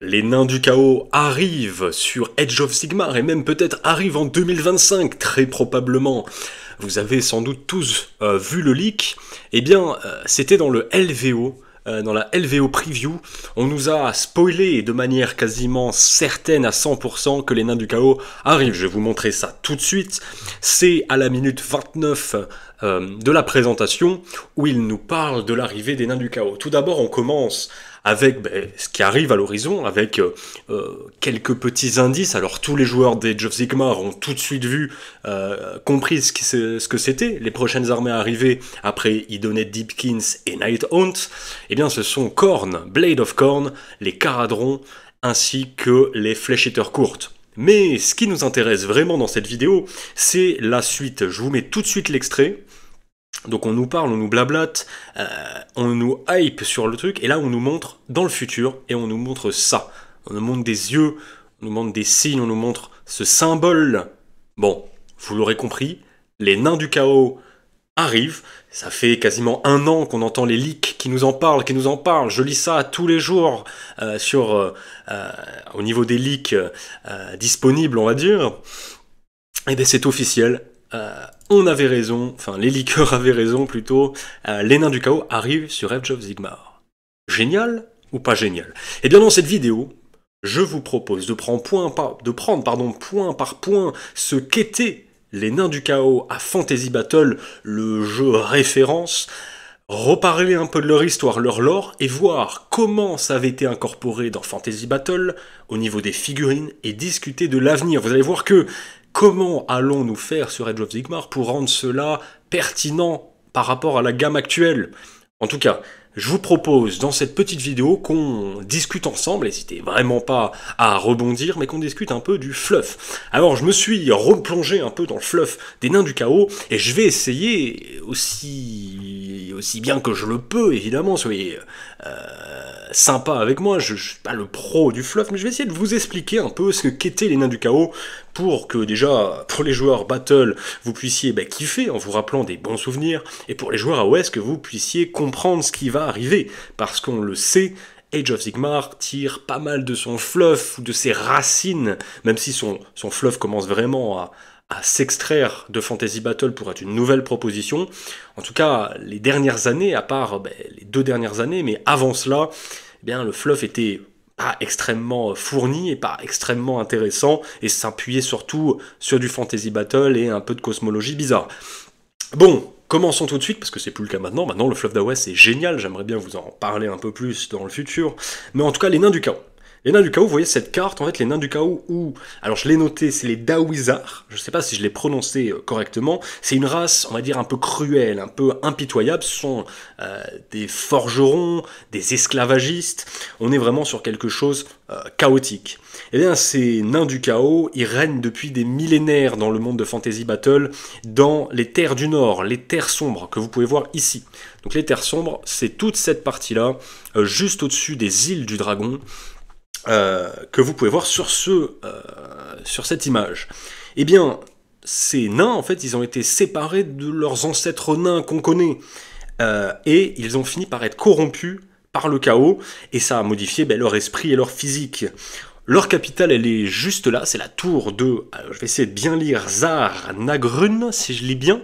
Les nains du chaos arrivent sur Age of Sigmar et même peut-être arrivent en 2025, très probablement. Vous avez sans doute tous vu le leak. Eh bien, c'était dans le LVO, dans la LVO Preview. On nous a spoilé de manière quasiment certaine à 100% que les nains du chaos arrivent. Je vais vous montrer ça tout de suite. C'est à la minute 29 de la présentation où il nous parle de l'arrivée des nains du chaos. Tout d'abord, on commence avec ce qui arrive à l'horizon, avec quelques petits indices. Alors tous les joueurs d'Age of Sigmar ont tout de suite vu, compris ce que c'était. Les prochaines armées arrivées après Idoneth Deepkins et Nighthaunt, eh bien ce sont Khorne, Blade of Khorne, les Caradrons, ainsi que les Flesh Eaters courtes. Mais ce qui nous intéresse vraiment dans cette vidéo, c'est la suite. Je vous mets tout de suite l'extrait. Donc on nous parle, on nous blablate, on nous hype sur le truc, et là on nous montre dans le futur, et on nous montre ça. On nous montre des yeux, on nous montre des signes, on nous montre ce symbole. Bon, vous l'aurez compris, les nains du chaos arrivent. Ça fait quasiment un an qu'on entend les leaks qui nous en parlent, qui nous en parlent. Je lis ça tous les jours au niveau des leaks disponibles, on va dire. Et bien c'est officiel. On avait raison, enfin les leakers avaient raison plutôt, les nains du chaos arrivent sur Age of Sigmar. Génial ou pas génial? Et bien dans cette vidéo, je vous propose de prendre point par point ce qu'étaient les nains du chaos à Fantasy Battle, le jeu référence, reparler un peu de leur histoire, leur lore, et voir comment ça avait été incorporé dans Fantasy Battle au niveau des figurines, et discuter de l'avenir. Vous allez voir que comment allons-nous faire sur Age of Sigmar pour rendre cela pertinent par rapport à la gamme actuelle? En tout cas, je vous propose dans cette petite vidéo qu'on discute ensemble, n'hésitez vraiment pas à rebondir, mais qu'on discute un peu du fluff. Alors je me suis replongé un peu dans le fluff des nains du chaos, et je vais essayer aussi bien que je le peux, évidemment, soyez sympa avec moi, je suis pas le pro du fluff, mais je vais essayer de vous expliquer un peu ce qu'étaient les nains du chaos, pour que déjà, pour les joueurs Battle, vous puissiez kiffer en vous rappelant des bons souvenirs, et pour les joueurs AOS, que vous puissiez comprendre ce qui va arriver, parce qu'on le sait, Age of Sigmar tire pas mal de son fluff, ou de ses racines, même si son fluff commence vraiment à s'extraire de Fantasy Battle pour être une nouvelle proposition. En tout cas, les dernières années, à part les 2 dernières années, mais avant cela, eh bien, le fluff était pas extrêmement fourni et pas extrêmement intéressant, et s'appuyait surtout sur du Fantasy Battle et un peu de cosmologie bizarre. Bon, commençons tout de suite, parce que c'est plus le cas maintenant. Maintenant, le fluff d'AOS est génial, j'aimerais bien vous en parler un peu plus dans le futur. Mais en tout cas, les nains du chaos. Les nains du chaos, vous voyez cette carte, en fait, les nains du chaos où... Alors, je l'ai noté, c'est les Dawizar, je sais pas si je l'ai prononcé correctement, c'est une race, on va dire, un peu cruelle, un peu impitoyable, ce sont des forgerons, des esclavagistes, on est vraiment sur quelque chose chaotique. Eh bien, ces nains du chaos, ils règnent depuis des millénaires dans le monde de Fantasy Battle, dans les terres du Nord, les terres sombres, que vous pouvez voir ici. Donc les terres sombres, c'est toute cette partie-là, juste au-dessus des îles du Dragon, que vous pouvez voir sur cette image. Eh bien, ces nains, en fait, ils ont été séparés de leurs ancêtres nains qu'on connaît, et ils ont fini par être corrompus par le chaos, et ça a modifié leur esprit et leur physique. Leur capitale, elle est juste là, c'est la tour de... Alors, je vais essayer de bien lire Zar Nagrun, si je lis bien.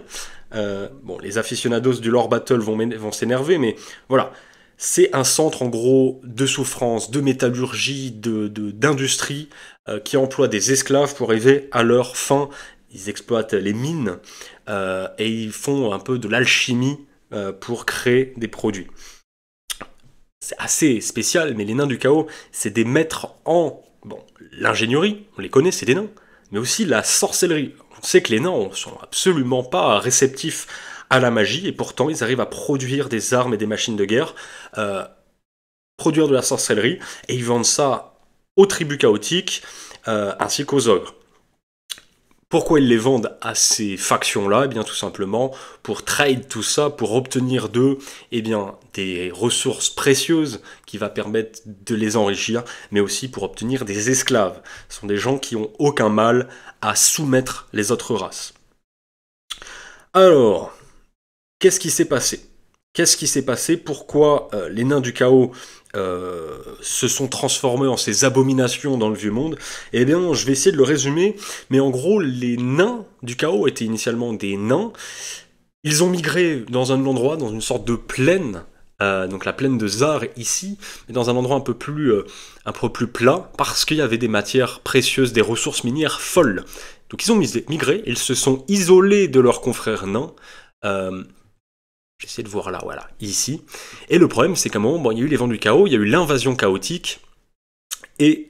Bon, les aficionados du lore battle vont s'énerver, mais voilà. C'est un centre, en gros, de souffrance, de métallurgie, d'industrie, qui emploie des esclaves pour arriver à leur fin. Ils exploitent les mines, et ils font un peu de l'alchimie pour créer des produits. C'est assez spécial, mais les nains du chaos, c'est des maîtres en l'ingénierie, on les connaît, c'est des nains, mais aussi la sorcellerie. On sait que les nains sont absolument pas réceptifs à la magie, et pourtant ils arrivent à produire des armes et des machines de guerre, produire de la sorcellerie, et ils vendent ça aux tribus chaotiques, ainsi qu'aux ogres. Pourquoi ils les vendent à ces factions-là? Eh bien tout simplement pour trade tout ça, pour obtenir d'eux des ressources précieuses qui va permettre de les enrichir, mais aussi pour obtenir des esclaves. Ce sont des gens qui ont aucun mal à soumettre les autres races. Alors, qu'est-ce qui s'est passé? Qu'est-ce qui s'est passé? Pourquoi les nains du chaos se sont transformés en ces abominations dans le vieux monde? Eh bien, je vais essayer de le résumer, mais en gros, les nains du chaos étaient initialement des nains. Ils ont migré dans un endroit, dans une sorte de plaine, donc la plaine de Zar ici, mais dans un endroit un peu plus plat, parce qu'il y avait des matières précieuses, des ressources minières folles. Donc ils ont migré, ils se sont isolés de leurs confrères nains. J'essaie de voir là, voilà, ici. Et le problème, c'est qu'à un moment, bon, il y a eu les vents du chaos, il y a eu l'invasion chaotique, et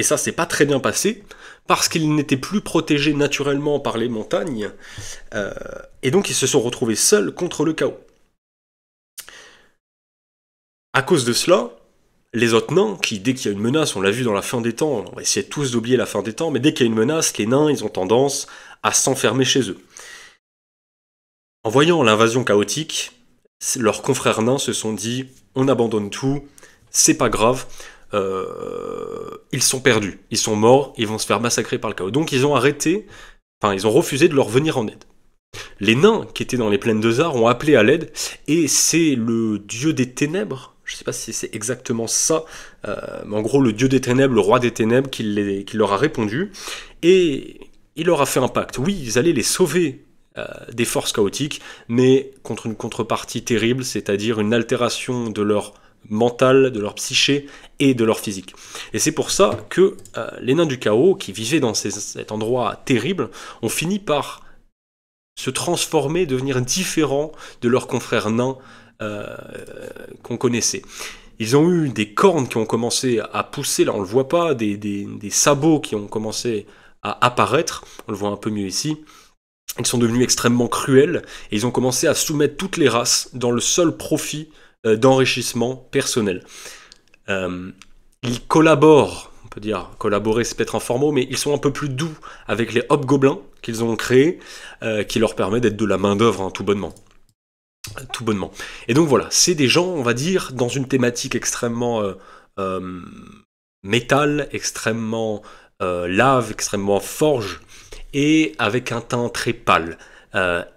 ça s'est pas très bien passé, parce qu'ils n'étaient plus protégés naturellement par les montagnes, et donc ils se sont retrouvés seuls contre le chaos. À cause de cela, les autres nains, qui dès qu'il y a une menace, on l'a vu dans la fin des temps, on va essayer tous d'oublier la fin des temps, mais dès qu'il y a une menace, les nains, ils ont tendance à s'enfermer chez eux. En voyant l'invasion chaotique, leurs confrères nains se sont dit « on abandonne tout, c'est pas grave, ils sont perdus, ils sont morts, ils vont se faire massacrer par le chaos ». Donc ils ont refusé de leur venir en aide. Les nains qui étaient dans les plaines de Zar ont appelé à l'aide, et c'est le dieu des ténèbres, je ne sais pas si c'est exactement ça, mais en gros le dieu des ténèbres, le roi des ténèbres, qui leur a répondu, et il leur a fait un pacte. Oui, ils allaient les sauver des forces chaotiques, mais contre une contrepartie terrible, c'est-à-dire une altération de leur mental, de leur psyché et de leur physique. Et c'est pour ça que les nains du chaos, qui vivaient dans cet endroit terrible, ont fini par se transformer, devenir différents de leurs confrères nains qu'on connaissait. Ils ont eu des cornes qui ont commencé à pousser, là on le voit pas, des sabots qui ont commencé à apparaître, on le voit un peu mieux ici. Ils sont devenus extrêmement cruels, et ils ont commencé à soumettre toutes les races dans le seul profit d'enrichissement personnel. Ils collaborent, on peut dire collaborer c'est peut-être un fort mot, mais ils sont un peu plus doux avec les hobgoblins qu'ils ont créés, qui leur permet d'être de la main d'œuvre, hein, tout bonnement. Et donc voilà, c'est des gens, on va dire, dans une thématique extrêmement métal, extrêmement lave, extrêmement forge, et avec un teint très pâle.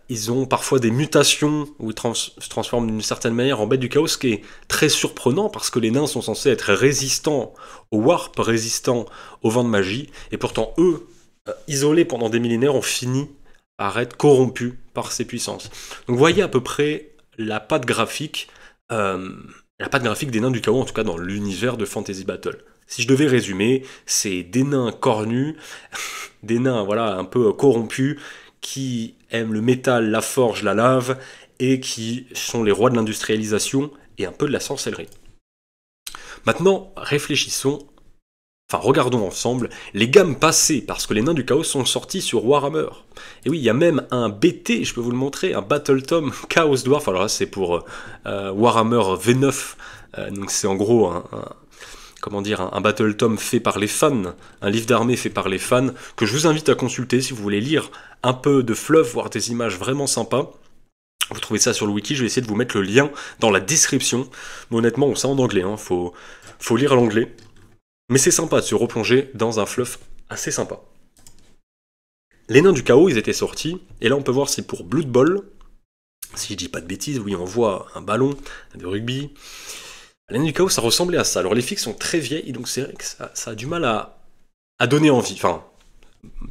Ils ont parfois des mutations où ils se transforment d'une certaine manière en bêtes du chaos, ce qui est très surprenant parce que les nains sont censés être résistants au warp, résistants au vent de magie, et pourtant eux, isolés pendant des millénaires, ont fini par être corrompus par ces puissances. Donc vous voyez à peu près la patte graphique des nains du chaos, en tout cas dans l'univers de Fantasy Battle. Si je devais résumer, c'est des nains cornus, des nains voilà, un peu corrompus, qui aiment le métal, la forge, la lave, et qui sont les rois de l'industrialisation et un peu de la sorcellerie. Maintenant, regardons ensemble les gammes passées, parce que les nains du chaos sont sortis sur Warhammer. Et oui, il y a même un BT, je peux vous le montrer, un Battle Tome Chaos Dwarf, alors là c'est pour Warhammer V9, donc c'est en gros un Battle Tome fait par les fans, un livre d'armée fait par les fans, que je vous invite à consulter si vous voulez lire un peu de fluff, voir des images vraiment sympas. Vous trouvez ça sur le wiki, je vais essayer de vous mettre le lien dans la description. Mais honnêtement, c'est en anglais, hein, faut lire l'anglais. Mais c'est sympa de se replonger dans un fluff assez sympa. Les nains du chaos, ils étaient sortis, et là on peut voir c'est pour Blood Bowl. Si je dis pas de bêtises, oui on voit un ballon de rugby. Les nains du chaos, ça ressemblait à ça. Alors les figues sont très vieilles, donc c'est vrai que ça a du mal à donner envie. Enfin,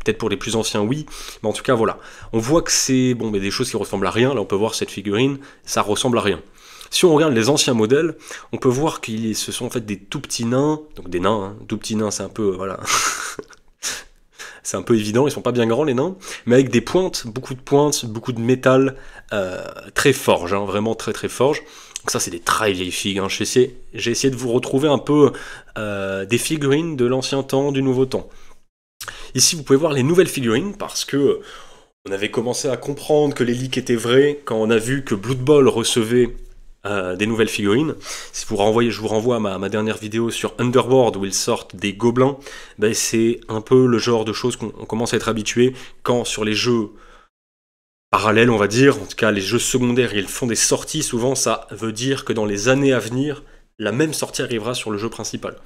peut-être pour les plus anciens, oui, mais en tout cas, voilà. On voit que c'est mais des choses qui ressemblent à rien. Là, on peut voir cette figurine, ça ressemble à rien. Si on regarde les anciens modèles, on peut voir que ce sont en fait des tout petits nains, donc des nains, hein. Tout petits nains, c'est un peu, voilà, c'est un peu évident, ils sont pas bien grands les nains, mais avec des pointes, beaucoup de métal, très forge, hein, vraiment très très forge. Donc ça c'est des très vieilles figues, hein. J'ai essayé de vous retrouver un peu des figurines de l'ancien temps, du nouveau temps. Ici vous pouvez voir les nouvelles figurines, parce que on avait commencé à comprendre que les leaks étaient vrais quand on a vu que Blood Bowl recevait des nouvelles figurines. Si je vous renvoie à ma dernière vidéo sur Underworld où ils sortent des gobelins, c'est un peu le genre de choses qu'on commence à être habitué quand sur les jeux parallèles, on va dire, en tout cas les jeux secondaires, ils font des sorties, souvent ça veut dire que dans les années à venir, la même sortie arrivera sur le jeu principal.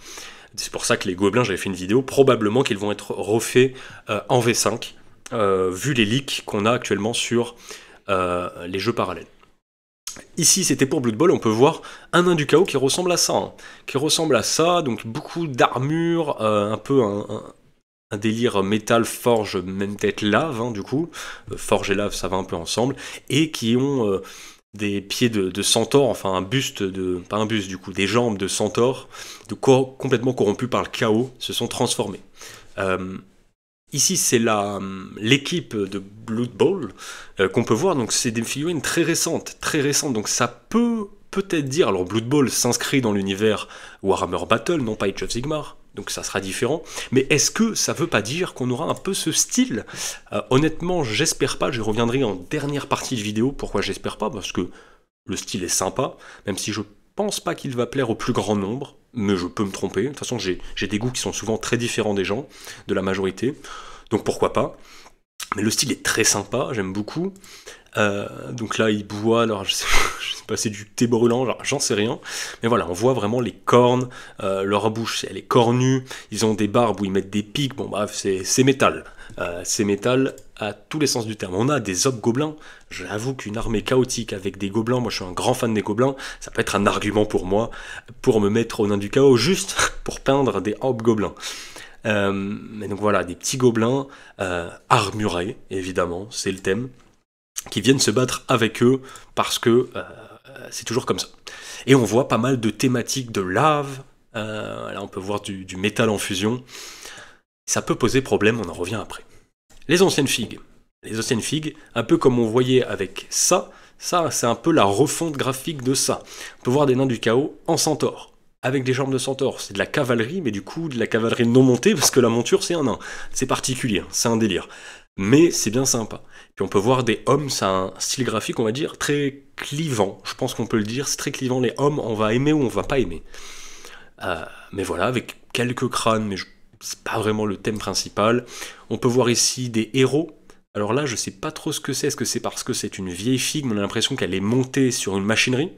C'est pour ça que les gobelins, j'avais fait une vidéo, probablement qu'ils vont être refaits en V5, vu les leaks qu'on a actuellement sur les jeux parallèles. Ici, c'était pour Blood Bowl, on peut voir un nain du chaos qui ressemble à ça. Qui ressemble à ça, donc beaucoup d'armure, un peu un délire métal, forge, même peut-être lave, du coup. Forge et lave, ça va un peu ensemble. Et qui ont des pieds de centaure, enfin un buste de... Pas un buste du coup, des jambes de centaure, complètement corrompus par le chaos, se sont transformés. Ici, c'est l'équipe de Blood Bowl qu'on peut voir. Donc, c'est des figurines très récentes, donc ça peut-être dire. Alors, Blood Bowl s'inscrit dans l'univers Warhammer Battle, non pas Age of Sigmar. Donc, ça sera différent. Mais est-ce que ça veut pas dire qu'on aura un peu ce style honnêtement, j'espère pas. Je reviendrai en dernière partie de vidéo. Pourquoi j'espère pas? Parce que le style est sympa, même si je pense pas qu'il va plaire au plus grand nombre, mais je peux me tromper. De toute façon, j'ai des goûts qui sont souvent très différents des gens, de la majorité, donc pourquoi pas. Mais le style est très sympa, j'aime beaucoup. Donc là, il boit, alors je sais pas, c'est du thé brûlant, j'en sais rien. Mais voilà, on voit vraiment les cornes, leur bouche, elle est cornue, ils ont des barbes où ils mettent des pics, bon bref, c'est métal. C'est métal à tous les sens du terme. On a des hobgoblins, j'avoue qu'une armée chaotique avec des gobelins, moi je suis un grand fan des gobelins, ça peut être un argument pour moi, pour me mettre au nain du chaos, juste pour peindre des hobgoblins. Mais donc voilà, des petits gobelins armurés, évidemment, c'est le thème, qui viennent se battre avec eux parce que c'est toujours comme ça. Et on voit pas mal de thématiques de lave, là on peut voir du métal en fusion. Ça peut poser problème, on en revient après. Les anciennes figues. Les anciennes figues, un peu comme on voyait avec ça c'est un peu la refonte graphique de ça. On peut voir des nains du chaos en centaure, avec des jambes de centaure. C'est de la cavalerie, mais du coup de la cavalerie non montée, parce que la monture c'est un nain. C'est particulier, c'est un délire. Mais c'est bien sympa. Puis on peut voir des hommes, c'est un style graphique, on va dire, très clivant. Je pense qu'on peut le dire, c'est très clivant. Les hommes, on va aimer ou on va pas aimer. Mais voilà, avec quelques crânes, mais c'est pas vraiment le thème principal. On peut voir ici des héros. Alors là, je sais pas trop ce que c'est. Est-ce que c'est parce que c'est une vieille figue, mais on a l'impression qu'elle est montée sur une machinerie.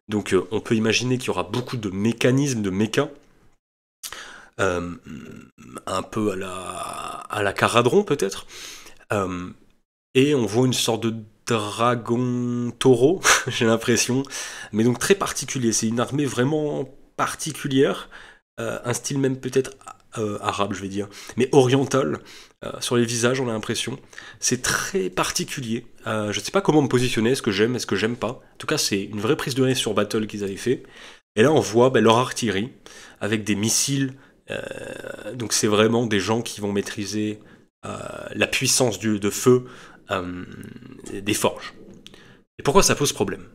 Donc on peut imaginer qu'il y aura beaucoup de mécanismes, de méca. Un peu à la Caradron peut-être. Et on voit une sorte de dragon taureau, j'ai l'impression. Mais donc très particulier. C'est une armée vraiment particulière. Un style même peut-être arabe, je vais dire, mais oriental. Sur les visages, on a l'impression. C'est très particulier. Je ne sais pas comment me positionner, est-ce que j'aime pas. En tout cas, c'est une vraie prise de risque sur Battle qu'ils avaient fait. Et là, on voit leur artillerie, avec des missiles. Donc c'est vraiment des gens qui vont maîtriser la puissance de feu des forges. Et pourquoi ça pose problème?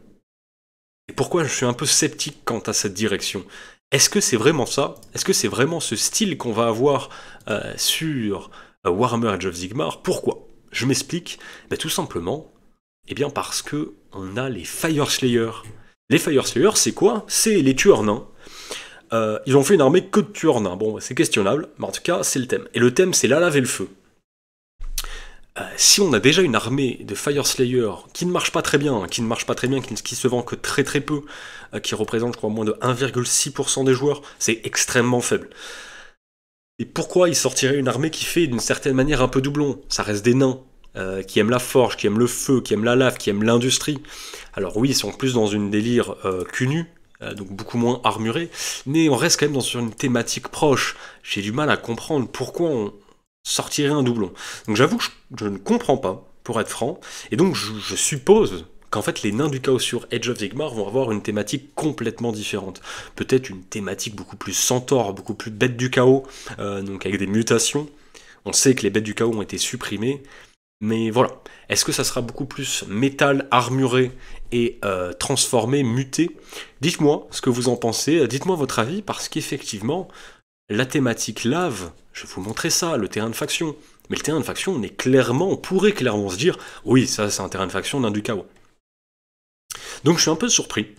Et pourquoi je suis un peu sceptique quant à cette direction? Est-ce que c'est vraiment ça? Est-ce que c'est vraiment ce style qu'on va avoir sur Warhammer Age of Sigmar? Pourquoi? Je m'explique. Tout simplement, parce que on a les Fyreslayers. Les Fyreslayers, c'est quoi? C'est les tueurs nains. Ils ont fait une armée que de tueurs nains. Bon, c'est questionnable, mais en tout cas, c'est le thème. Et le thème, c'est la lave et le feu. Si on a déjà une armée de Fyreslayers qui ne marche pas très bien, qui se vend que très très peu, qui représente, je crois, moins de 1,6% des joueurs, c'est extrêmement faible. Et pourquoi ils sortiraient une armée qui fait d'une certaine manière un peu doublon? Ça reste des nains, qui aiment la forge, qui aiment le feu, qui aiment la lave, qui aiment l'industrie. Alors oui, ils sont plus dans une délire cul nu, donc beaucoup moins armurés, mais on reste quand même sur une thématique proche. J'ai du mal à comprendre pourquoi on sortirait un doublon. Donc j'avoue que je ne comprends pas, pour être franc, et donc je suppose qu'en fait les nains du chaos sur Age of Sigmar vont avoir une thématique complètement différente. Peut-être une thématique beaucoup plus centaure, beaucoup plus bête du chaos, donc avec des mutations. On sait que les bêtes du chaos ont été supprimées, mais voilà. Est-ce que ça sera beaucoup plus métal, armuré et transformé, muté? Dites-moi ce que vous en pensez, dites-moi votre avis, parce qu'effectivement, la thématique lave, je vais vous montrer ça, le terrain de faction. Mais le terrain de faction, on pourrait clairement se dire, oui, ça c'est un terrain de faction nain du chaos. Donc je suis un peu surpris.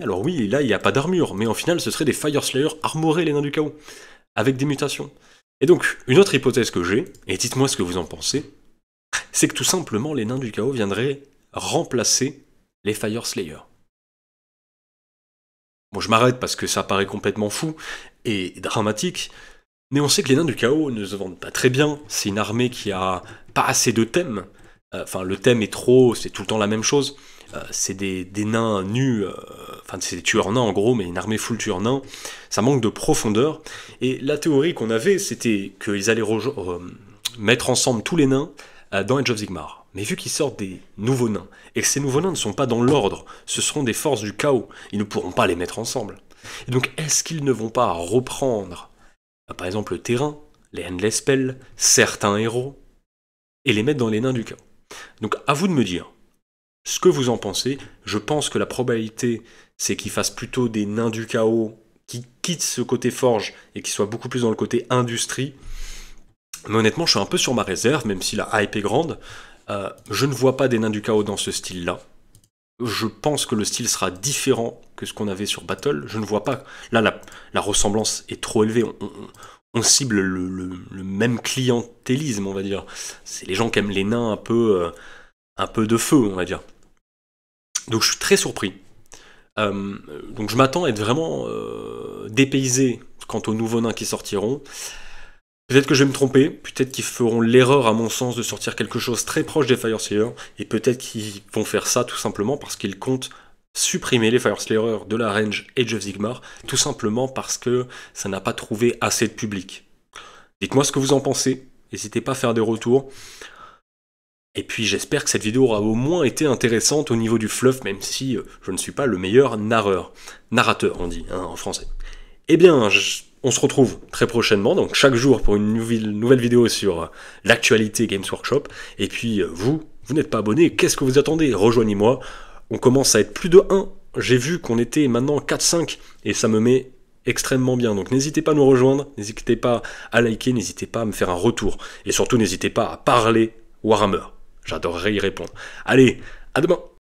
Alors oui, là il n'y a pas d'armure, mais en final ce serait des Fyreslayers armorés les nains du chaos, avec des mutations. Et donc, une autre hypothèse que j'ai, et dites-moi ce que vous en pensez, c'est que tout simplement les nains du chaos viendraient remplacer les Fyreslayers. Bon, je m'arrête parce que ça paraît complètement fou et dramatique, mais on sait que les nains du chaos ne se vendent pas très bien, c'est une armée qui a pas assez de thèmes, enfin le thème est trop, c'est tout le temps la même chose, c'est des nains nus, enfin c'est des tueurs nains en gros, mais une armée full tueurs nains, ça manque de profondeur. Et la théorie qu'on avait, c'était qu'ils allaient mettre ensemble tous les nains dans Age of Sigmar. Mais vu qu'ils sortent des nouveaux nains, et que ces nouveaux nains ne sont pas dans l'ordre, ce seront des forces du chaos, ils ne pourront pas les mettre ensemble. Et donc est-ce qu'ils ne vont pas reprendre, par exemple le terrain, les Endless Spells, certains héros, et les mettre dans les nains du chaos? Donc à vous de me dire ce que vous en pensez. Je pense que la probabilité, c'est qu'ils fassent plutôt des nains du chaos, qui quittent ce côté forge, et qui soient beaucoup plus dans le côté industrie. Mais honnêtement, je suis un peu sur ma réserve, même si la hype est grande. Je ne vois pas des nains du chaos dans ce style-là. Je pense que le style sera différent que ce qu'on avait sur Battle. Je ne vois pas... Là, la ressemblance est trop élevée. On cible le même clientélisme, on va dire. C'est les gens qui aiment les nains un peu de feu, on va dire. Donc je suis très surpris. Donc je m'attends à être vraiment dépaysé quant aux nouveaux nains qui sortiront. Peut-être que je vais me tromper, peut-être qu'ils feront l'erreur à mon sens de sortir quelque chose très proche des Fyreslayers, et peut-être qu'ils vont faire ça tout simplement parce qu'ils comptent supprimer les Fyreslayers de la range Age of Sigmar, tout simplement parce que ça n'a pas trouvé assez de public. Dites-moi ce que vous en pensez, n'hésitez pas à faire des retours. Et puis j'espère que cette vidéo aura au moins été intéressante au niveau du fluff, même si je ne suis pas le meilleur narrateur on dit, hein, en français. Eh bien, on se retrouve très prochainement, donc chaque jour pour une nouvelle vidéo sur l'actualité Games Workshop. Et puis vous n'êtes pas abonné, qu'est-ce que vous attendez? Rejoignez-moi, on commence à être plus de 1. J'ai vu qu'on était maintenant 4-5, et ça me met extrêmement bien. Donc n'hésitez pas à nous rejoindre, n'hésitez pas à liker, n'hésitez pas à me faire un retour. Et surtout n'hésitez pas à parler Warhammer. J'adorerais y répondre. Allez, à demain!